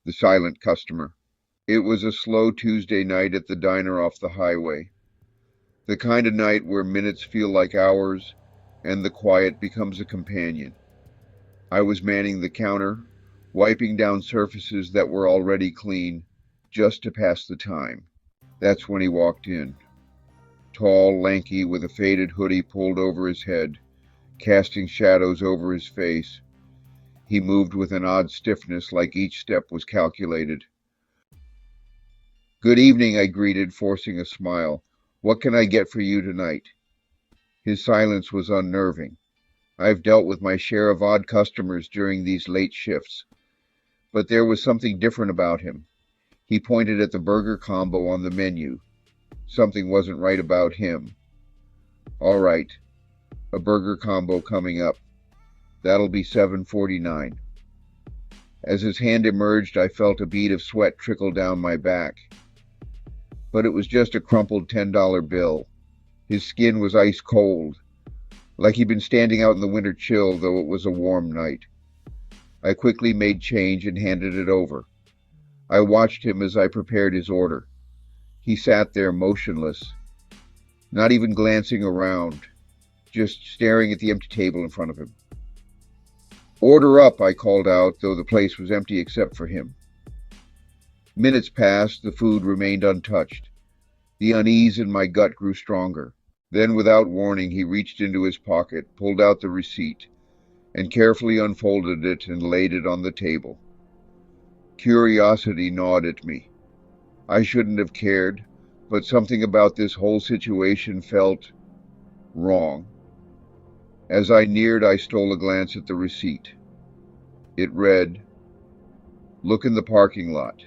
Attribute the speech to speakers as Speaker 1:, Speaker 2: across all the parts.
Speaker 1: The silent customer. It was a slow Tuesday night at the diner off the highway. The kind of night where minutes feel like hours and the quiet becomes a companion. I was manning the counter, wiping down surfaces that were already clean, just to pass the time. That's when he walked in. Tall, lanky, with a faded hoodie pulled over his head, casting shadows over his face. He moved with an odd stiffness, like each step was calculated. "Good evening," I greeted, forcing a smile. "What can I get for you tonight?" His silence was unnerving. I've dealt with my share of odd customers during these late shifts, but there was something different about him. He pointed at the burger combo on the menu. Something wasn't right about him. "All right, a burger combo coming up. That'll be $7.49. As his hand emerged, I felt a bead of sweat trickle down my back. But it was just a crumpled $10 bill. His skin was ice cold, like he'd been standing out in the winter chill, though it was a warm night. I quickly made change and handed it over. I watched him as I prepared his order. He sat there motionless, not even glancing around, just staring at the empty table in front of him. "Order up," I called out, though the place was empty except for him. Minutes passed, the food remained untouched. The unease in my gut grew stronger. Then, without warning, he reached into his pocket, pulled out the receipt, and carefully unfolded it and laid it on the table. Curiosity gnawed at me. I shouldn't have cared, but something about this whole situation felt wrong. As I neared, I stole a glance at the receipt. It read, "Look in the parking lot."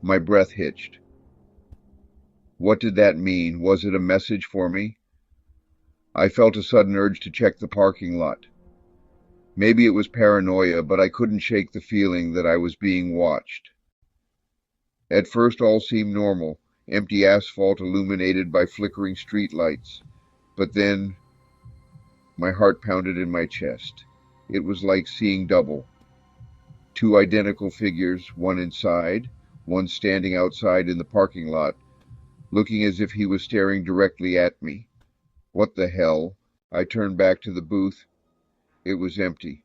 Speaker 1: My breath hitched. What did that mean? Was it a message for me? I felt a sudden urge to check the parking lot. Maybe it was paranoia, but I couldn't shake the feeling that I was being watched. At first all seemed normal, empty asphalt illuminated by flickering street lights. But then my heart pounded in my chest. It was like seeing double. Two identical figures, one inside, one standing outside in the parking lot, looking as if he was staring directly at me. What the hell? I turned back to the booth. It was empty.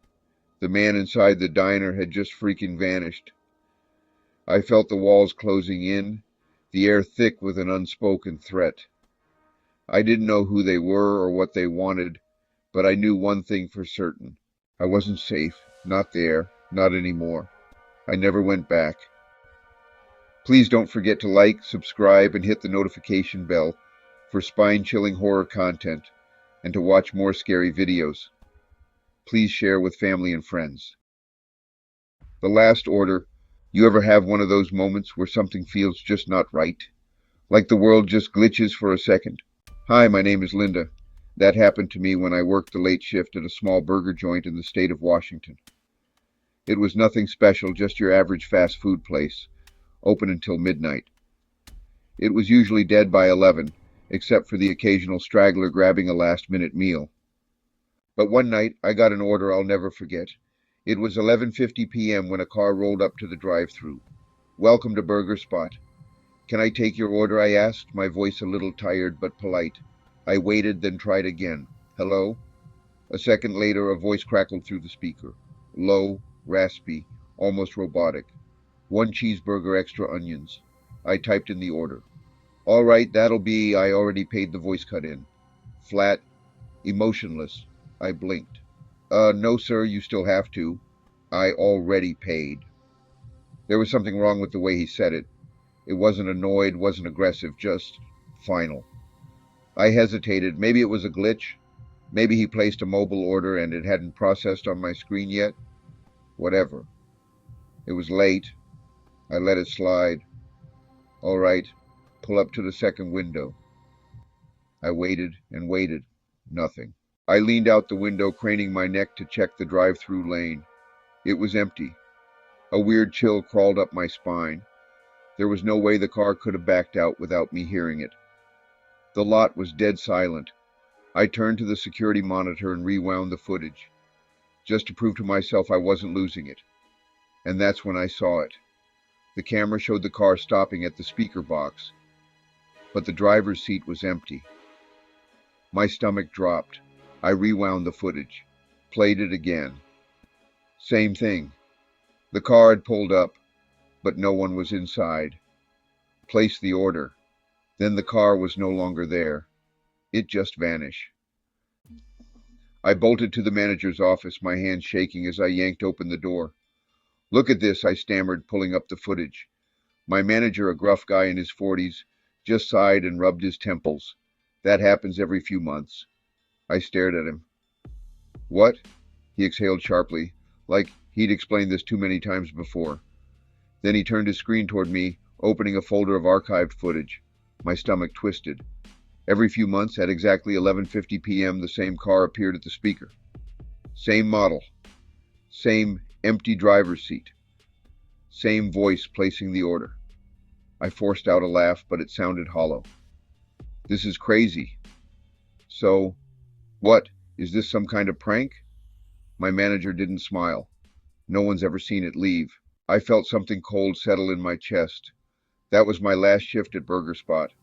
Speaker 1: The man inside the diner had just freaking vanished. I felt the walls closing in, the air thick with an unspoken threat. I didn't know who they were or what they wanted, but I knew one thing for certain. I wasn't safe. Not there. Not anymore. I never went back. Please don't forget to like, subscribe, and hit the notification bell for spine-chilling horror content and to watch more scary videos. Please share with family and friends. The last order. You ever have one of those moments where something feels just not right? Like the world just glitches for a second? Hi, my name is Linda. That happened to me when I worked the late shift at a small burger joint in the state of Washington. It was nothing special, just your average fast food place, open until midnight. It was usually dead by 11, except for the occasional straggler grabbing a last-minute meal. But one night, I got an order I'll never forget. It was 11:50 p.m. when a car rolled up to the drive-thru. "Welcome to Burger Spot. Can I take your order?" I asked, my voice a little tired but polite. I waited, then tried again. "Hello?" A second later, a voice crackled through the speaker. Low, raspy, almost robotic. "1 cheeseburger, extra onions." I typed in the order. "All right, that'll be..." I already paid, the voice cut in. Flat, emotionless. I blinked. No, sir, you still have to. I already paid." There was something wrong with the way he said it. It wasn't annoyed, wasn't aggressive, just final. I hesitated. Maybe it was a glitch. Maybe he placed a mobile order and it hadn't processed on my screen yet. Whatever. It was late. I let it slide. "All right, pull up to the second window." I waited and waited. Nothing. I leaned out the window, craning my neck to check the drive-thru lane. It was empty. A weird chill crawled up my spine. There was no way the car could have backed out without me hearing it. The lot was dead silent. I turned to the security monitor and rewound the footage, just to prove to myself I wasn't losing it. And that's when I saw it. The camera showed the car stopping at the speaker box, but the driver's seat was empty. My stomach dropped. I rewound the footage, played it again. Same thing. The car had pulled up, but no one was inside. Placed the order. Then the car was no longer there. It just vanished. I bolted to the manager's office, my hands shaking as I yanked open the door. "Look at this," I stammered, pulling up the footage. My manager, a gruff guy in his 40s, just sighed and rubbed his temples. "That happens every few months." I stared at him. "What?" He exhaled sharply, like he'd explained this too many times before. Then he turned his screen toward me, opening a folder of archived footage. My stomach twisted. Every few months, at exactly 11:50 p.m., the same car appeared at the speaker. Same model. Same empty driver's seat. Same voice placing the order. I forced out a laugh, but it sounded hollow. "This is crazy." "So, what? Is this some kind of prank?" My manager didn't smile. "No one's ever seen it leave." I felt something cold settle in my chest. That was my last shift at Burger Spot.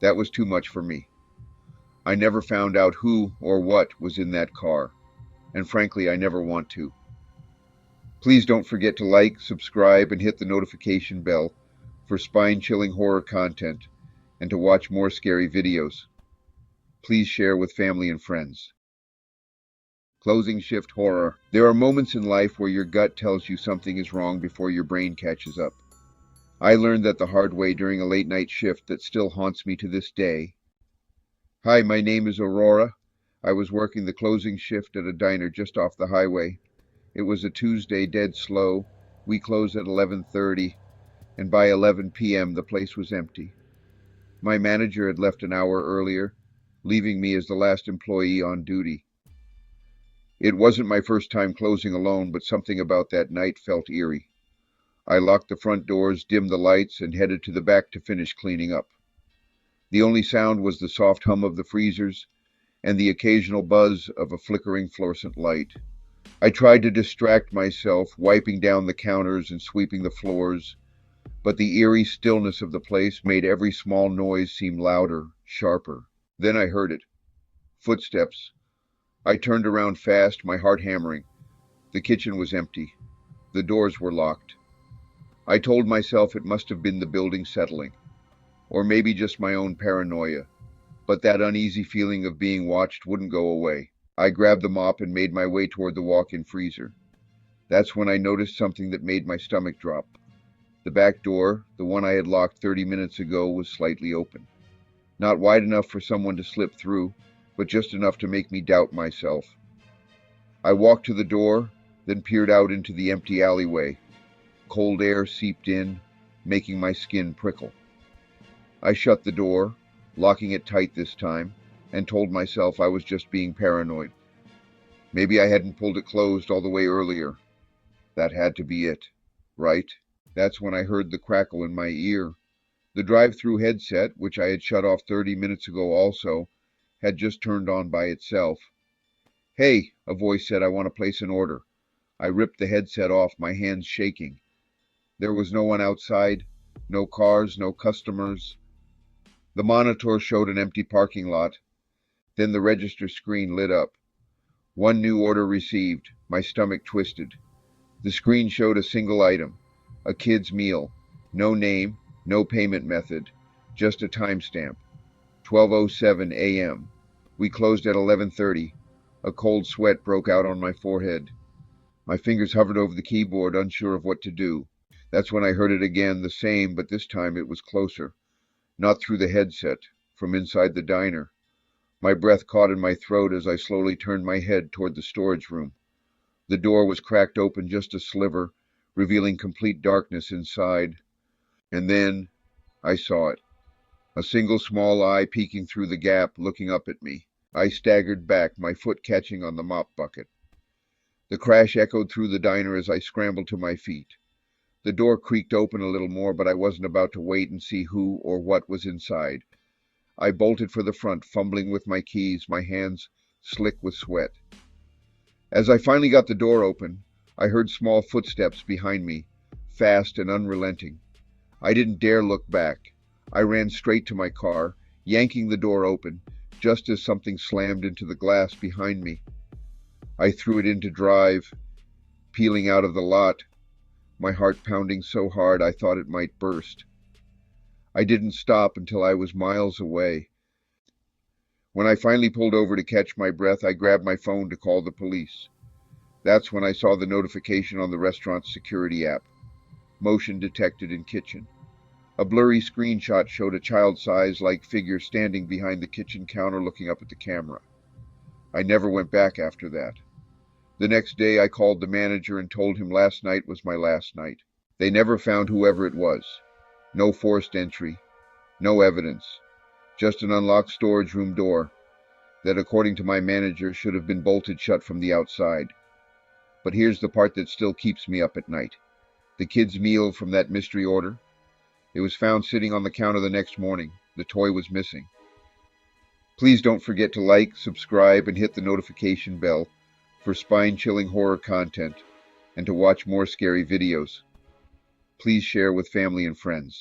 Speaker 1: That was too much for me. I never found out who or what was in that car. And frankly, I never want to. Please don't forget to like, subscribe, and hit the notification bell for spine-chilling horror content and to watch more scary videos. Please share with family and friends. Closing shift horror. There are moments in life where your gut tells you something is wrong before your brain catches up. I learned that the hard way during a late-night shift that still haunts me to this day. "Hi, my name is Aurora. I was working the closing shift at a diner just off the highway. It was a Tuesday, dead slow. We closed at 11:30, and by 11 p.m. the place was empty. My manager had left an hour earlier, leaving me as the last employee on duty. It wasn't my first time closing alone, but something about that night felt eerie. I locked the front doors, dimmed the lights, and headed to the back to finish cleaning up. The only sound was the soft hum of the freezers and the occasional buzz of a flickering fluorescent light. I tried to distract myself, wiping down the counters and sweeping the floors, but the eerie stillness of the place made every small noise seem louder, sharper. Then I heard it. Footsteps. I turned around fast, my heart hammering. The kitchen was empty. The doors were locked. I told myself it must have been the building settling, or maybe just my own paranoia, but that uneasy feeling of being watched wouldn't go away. I grabbed the mop and made my way toward the walk-in freezer. That's when I noticed something that made my stomach drop. The back door, the one I had locked 30 minutes ago, was slightly open. Not wide enough for someone to slip through, but just enough to make me doubt myself. I walked to the door, then peered out into the empty alleyway. Cold air seeped in, making my skin prickle. I shut the door, locking it tight this time, and told myself I was just being paranoid. Maybe I hadn't pulled it closed all the way earlier. That had to be it, right? That's when I heard the crackle in my ear. The drive-thru headset, which I had shut off 30 minutes ago also, had just turned on by itself. "Hey," a voice said, "I want to place an order." I ripped the headset off, my hands shaking. There was no one outside, no cars, no customers. The monitor showed an empty parking lot. Then the register screen lit up. One new order received. My stomach twisted. The screen showed a single item, a kid's meal. No name, no payment method, just a timestamp. 12:07 a.m. We closed at 11:30. A cold sweat broke out on my forehead. My fingers hovered over the keyboard, unsure of what to do. That's when I heard it again, the same, but this time it was closer. Not through the headset, from inside the diner. My breath caught in my throat as I slowly turned my head toward the storage room. The door was cracked open just a sliver, revealing complete darkness inside. And then I saw it. A single small eye peeking through the gap, looking up at me. I staggered back, my foot catching on the mop bucket. The crash echoed through the diner as I scrambled to my feet. The door creaked open a little more, but I wasn't about to wait and see who or what was inside. I bolted for the front, fumbling with my keys, my hands slick with sweat. As I finally got the door open, I heard small footsteps behind me, fast and unrelenting. I didn't dare look back. I ran straight to my car, yanking the door open, just as something slammed into the glass behind me. I threw it into drive, peeling out of the lot, my heart pounding so hard I thought it might burst. I didn't stop until I was miles away. When I finally pulled over to catch my breath, I grabbed my phone to call the police. That's when I saw the notification on the restaurant's security app. Motion detected in kitchen. A blurry screenshot showed a child-size-like figure standing behind the kitchen counter looking up at the camera. I never went back after that. The next day I called the manager and told him last night was my last night. They never found whoever it was. No forced entry. No evidence. Just an unlocked storage room door that, according to my manager, should have been bolted shut from the outside. But here's the part that still keeps me up at night. The kid's meal from that mystery order. It was found sitting on the counter the next morning. The toy was missing. Please don't forget to like, subscribe, and hit the notification bell for spine-chilling horror content and to watch more scary videos. Please share with family and friends.